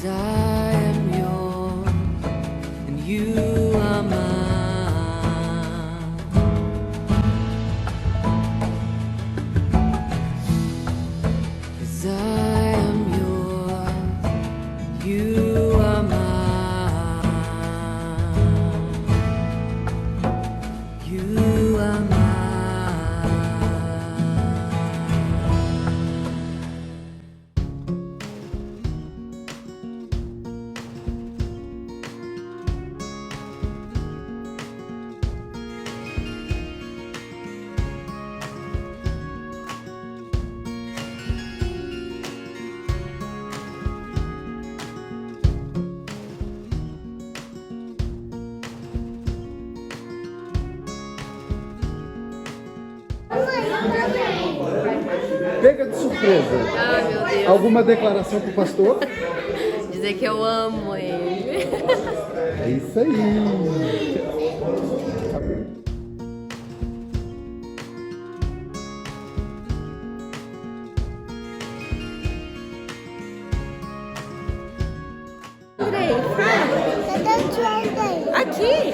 'Cause I am yours and you are mine. 'Cause I am yours, you are mine. You are mine. Pega de surpresa. Ah, meu Deus. Alguma declaração pro pastor? Dizer que eu amo ele. É isso aí. Andrei, fala. Aqui.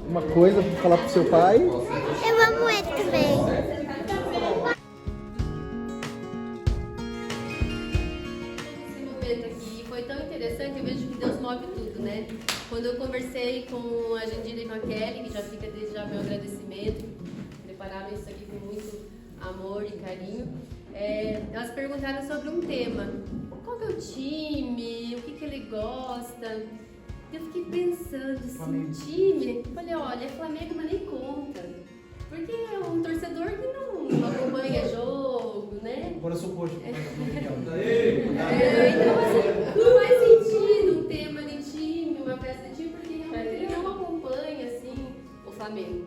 Uma coisa pra falar pro seu pai. Eu amo ele também. Esse momento aqui foi tão interessante, eu vejo que Deus move tudo, né? Quando eu conversei com a Jandira e com a Kelly, que já fica desde já meu agradecimento, prepararam isso aqui com muito amor e carinho, elas perguntaram sobre um tema. Qual que é o time? O que ele gosta? Eu fiquei pensando assim, time, eu falei, olha, é Flamengo, mas nem conta. Porque é um torcedor que não acompanha jogo, né? Coração coxo. Então, assim, não faz sentido um tema de time, uma festa de time, porque realmente ele não acompanha, assim, o Flamengo,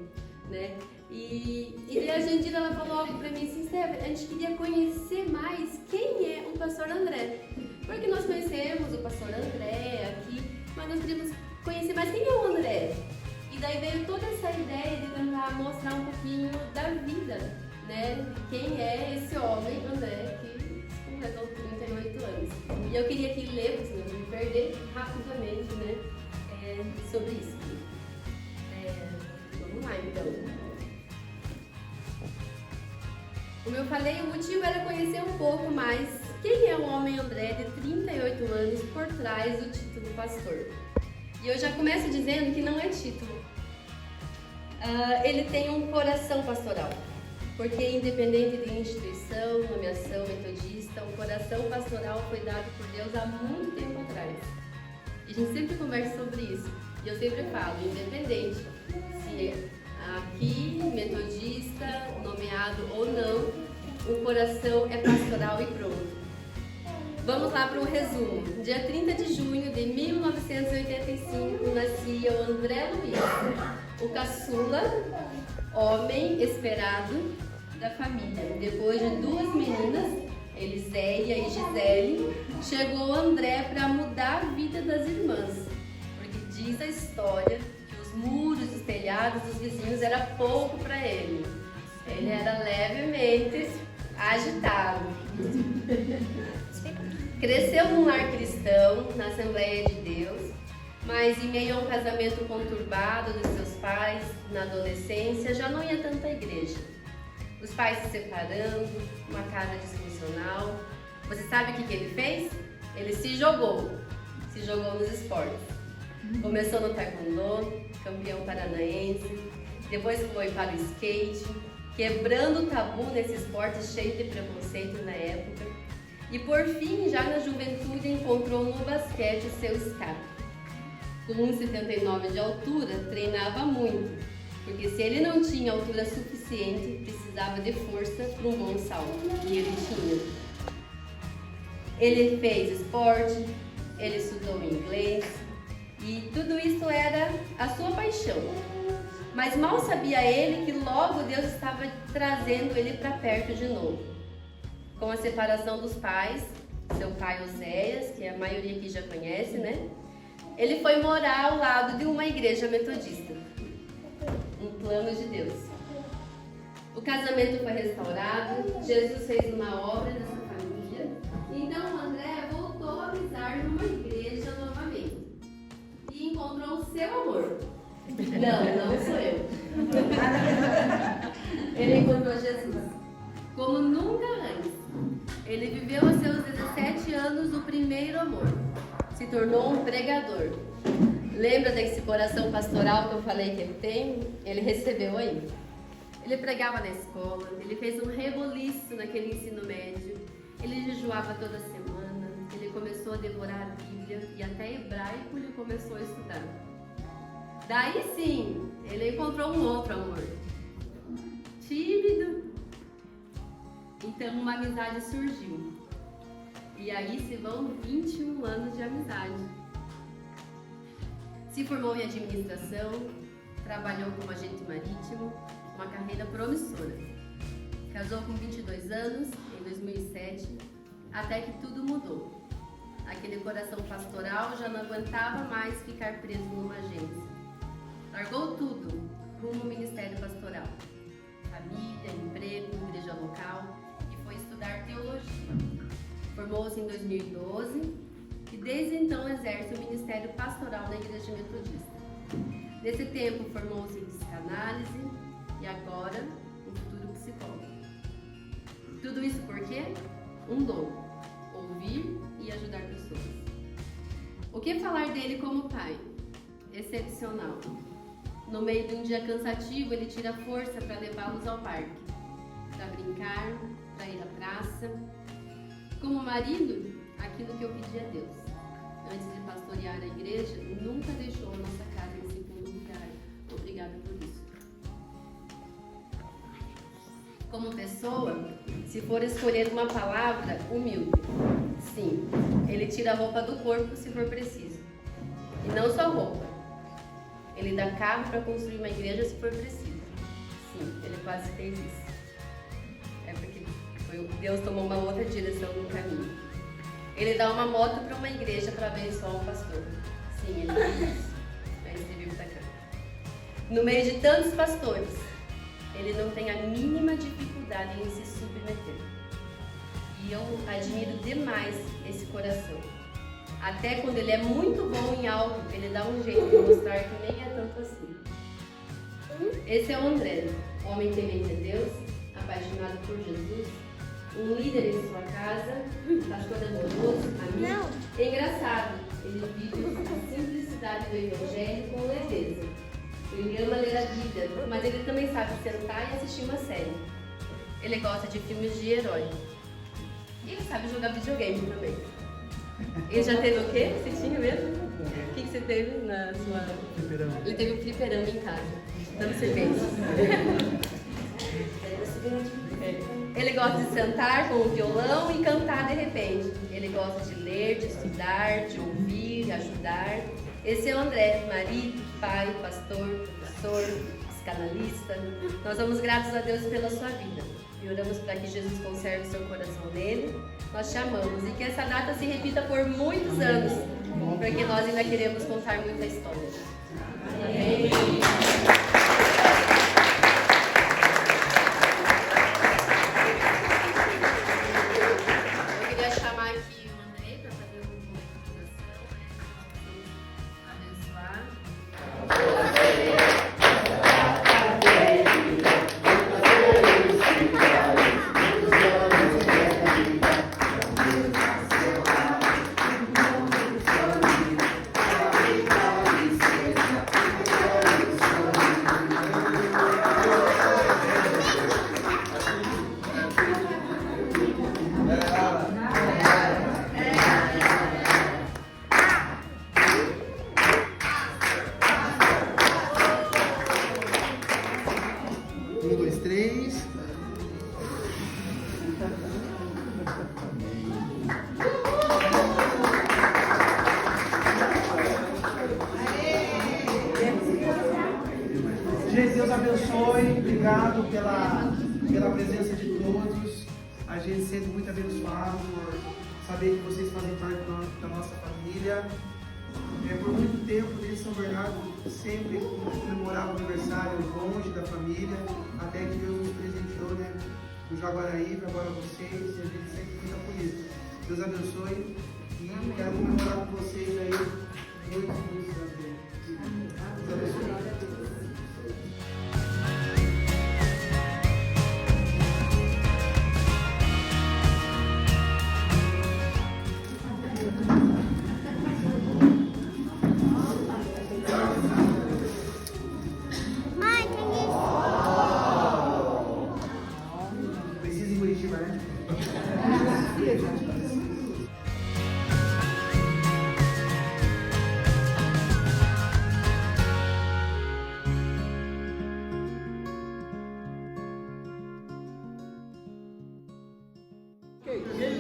né? E daí a Jandira, ela falou algo pra mim assim, Stephanie, a gente queria conhecer mais quem é o pastor André. Porque nós conhecemos o pastor André aqui, mas nós queríamos conhecer mais quem é o André. E daí veio toda essa ideia de tentar mostrar um pouquinho da vida, né? Quem é esse homem, André, que completou 38 anos. E eu queria que ler, senão eu me perder rapidamente, né? Sobre isso. Vamos lá, então. Como eu falei, o motivo era conhecer um pouco mais quem é o homem André de 38 anos por trás do título pastor. E eu já começo dizendo que não é título. Ele tem um coração pastoral, porque independente de instituição, nomeação metodista, o coração pastoral foi dado por Deus há muito tempo atrás. E a gente sempre conversa sobre isso. E eu sempre falo, independente se aqui, metodista, nomeado ou não, o coração é pastoral e pronto. Vamos lá para um resumo. Dia 30 de junho de 1985, nascia o André Luiz, o caçula, homem esperado da família. Depois de duas meninas, Eliséia e Gisele, chegou o André para mudar a vida das irmãs. Porque diz a história que os muros, os telhados dos vizinhos era pouco para ele. Ele era levemente agitado. Cresceu num lar cristão, na Assembleia de Deus, mas em meio a um casamento conturbado dos seus pais, na adolescência, já não ia tanto à igreja. Os pais se separando, uma casa disfuncional. Você sabe o que ele fez? Ele se jogou nos esportes. Começou no taekwondo, campeão paranaense, depois foi para o skate, quebrando o tabu nesse esporte cheio de preconceito na época. E por fim, já na juventude, encontrou no basquete o seu escape. Com 1,79 de altura, treinava muito, porque se ele não tinha altura suficiente, precisava de força para um bom salto, e ele tinha. Ele fez esporte, ele estudou inglês, e tudo isso era a sua paixão. Mas mal sabia ele que logo Deus estava trazendo ele para perto de novo. Com a separação dos pais, seu pai Oséias, que a maioria aqui já conhece, né? Ele foi morar ao lado de uma igreja metodista. Um plano de Deus. O casamento foi restaurado, Jesus fez uma obra nessa família. Então André voltou a pisar numa igreja novamente. E encontrou o seu amor. Não sou eu. Ele encontrou Jesus. Como nunca antes. Ele viveu aos seus 17 anos o primeiro amor. Se tornou um pregador. Lembra desse coração pastoral que eu falei que ele tem? Ele recebeu aí. Ele pregava na escola, ele fez um reboliço naquele ensino médio, ele jejuava toda semana, ele começou a devorar a Bíblia e até hebraico ele começou a estudar. Daí sim, ele encontrou um outro amor. Tímido. Então uma amizade surgiu. E aí se vão 21 anos de amizade. Se formou em administração, trabalhou como agente marítimo, uma carreira promissora. Casou com 22 anos, em 2007, até que tudo mudou. Aquele coração pastoral já não aguentava mais ficar preso numa agência. Largou tudo rumo ao ministério pastoral. Família, emprego, igreja local e foi estudar teologia. Formou-se em 2012 e desde então exerce o ministério pastoral na igreja metodista. Nesse tempo formou-se em psicanálise e agora um futuro psicólogo. Tudo isso por quê? Um dom: ouvir e ajudar pessoas. O que falar dele como pai? Excepcional. No meio de um dia cansativo, ele tira força para levá-los ao parque, para brincar, para ir à praça. Como marido, aquilo que eu pedi a Deus. Antes de pastorear a igreja, nunca deixou a nossa casa em segundo lugar. Obrigada por isso. Como pessoa, se for escolher uma palavra, humilde. Sim, ele tira a roupa do corpo se for preciso. E não só roupa. Ele dá carro para construir uma igreja se for preciso. Sim, ele quase fez isso. É porque Deus tomou uma outra direção no caminho. Ele dá uma moto para uma igreja para abençoar um pastor. Sim, ele fez isso. Mas ele veio para cá. No meio de tantos pastores, ele não tem a mínima dificuldade em se submeter. E eu admiro demais esse coração. Até quando ele é muito bom em algo, ele dá um jeito de mostrar que nem é tanto assim. Esse é o André, homem temente a Deus, apaixonado por Jesus, um líder em sua casa, pastor amoroso, amigo. É engraçado, ele vive a simplicidade do evangelho com leveza. Ele ama ler a Bíblia, mas ele também sabe sentar e assistir uma série. Ele gosta de filmes de herói. E ele sabe jogar videogame também. Ele já teve o quê? Você tinha mesmo? O que você teve na sua... Fliperama. Ele teve um fliperama em casa, dando cerveja. Ele gosta de sentar com o violão e cantar de repente. Ele gosta de ler, de estudar, de ouvir, de ajudar. Esse é o André, marido, pai, pastor, professor, psicanalista. Nós somos gratos a Deus pela sua vida e oramos para que Jesus conserve seu coração nele. Nós te amamos e que essa data se repita por muitos anos, porque nós ainda queremos contar muita história. Amém. sinto muito abençoado por saber que vocês fazem parte da nossa família. Por muito tempo, desde São Bernardo, sempre comemorava o aniversário longe da família, até que Deus nos presenteou, né? O Jaguaraíva, agora vocês, e a gente sempre fica por isso. Deus abençoe e quero comemorar com vocês aí muitos anos. Deus abençoe. Mãe, tem isso. Precisa em Curitiba, né? Ok, e